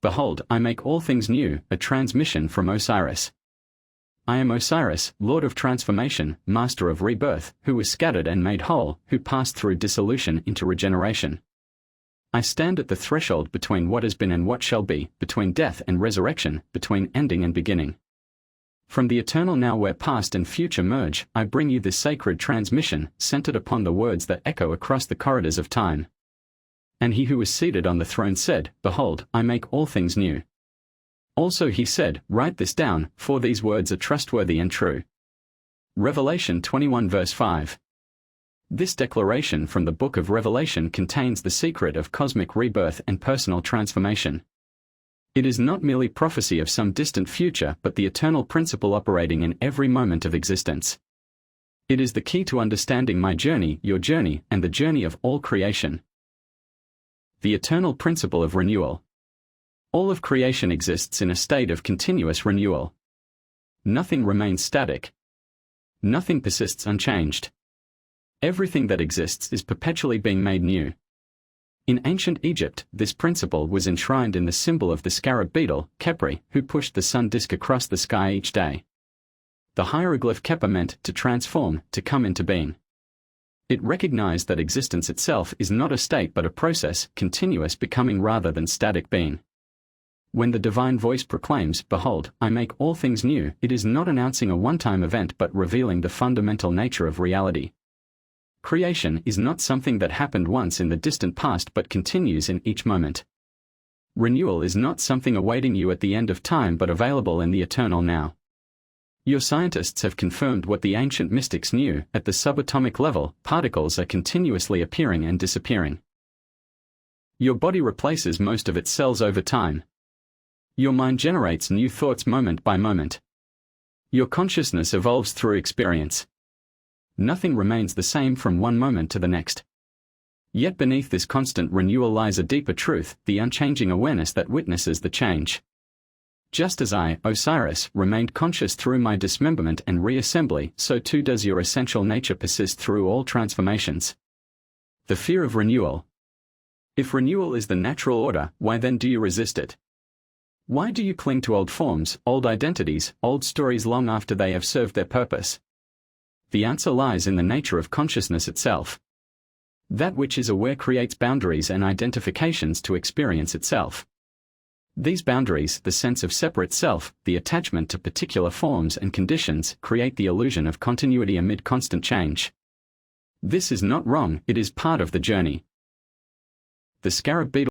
Behold, I make all things new, a transmission from Osiris. I am Osiris, Lord of transformation, Master of rebirth, who was scattered and made whole, who passed through dissolution into regeneration. I stand at the threshold between what has been and what shall be, between death and resurrection, between ending and beginning. From the eternal now where past and future merge, I bring you this sacred transmission, centered upon the words that echo across the corridors of time. And he who was seated on the throne said, Behold, I make all things new. Also he said, Write this down, for these words are trustworthy and true. Revelation 21 verse 5. This declaration from the book of Revelation contains the secret of cosmic rebirth and personal transformation. It is not merely prophecy of some distant future but the eternal principle operating in every moment of existence. It is the key to understanding my journey, your journey, and the journey of all creation. The eternal principle of renewal. All of creation exists in a state of continuous renewal. Nothing remains static. Nothing persists unchanged. Everything that exists is perpetually being made new. In ancient Egypt, this principle was enshrined in the symbol of the scarab beetle, Khepri, who pushed the sun disk across the sky each day. The hieroglyph Kepa meant to transform, to come into being. It recognized that existence itself is not a state but a process, continuous becoming rather than static being. When the divine voice proclaims, Behold, I make all things new, it is not announcing a one-time event but revealing the fundamental nature of reality. Creation is not something that happened once in the distant past but continues in each moment. Renewal is not something awaiting you at the end of time but available in the eternal now. Your scientists have confirmed what the ancient mystics knew: at the subatomic level, particles are continuously appearing and disappearing. Your body replaces most of its cells over time. Your mind generates new thoughts moment by moment. Your consciousness evolves through experience. Nothing remains the same from one moment to the next. Yet beneath this constant renewal lies a deeper truth, the unchanging awareness that witnesses the change. Just as I, Osiris, remained conscious through my dismemberment and reassembly, so too does your essential nature persist through all transformations. The fear of renewal. If renewal is the natural order, why then do you resist it? Why do you cling to old forms, old identities, old stories long after they have served their purpose? The answer lies in the nature of consciousness itself. That which is aware creates boundaries and identifications to experience itself. These boundaries, the sense of separate self, the attachment to particular forms and conditions, create the illusion of continuity amid constant change. This is not wrong, it is part of the journey. The scarab beetle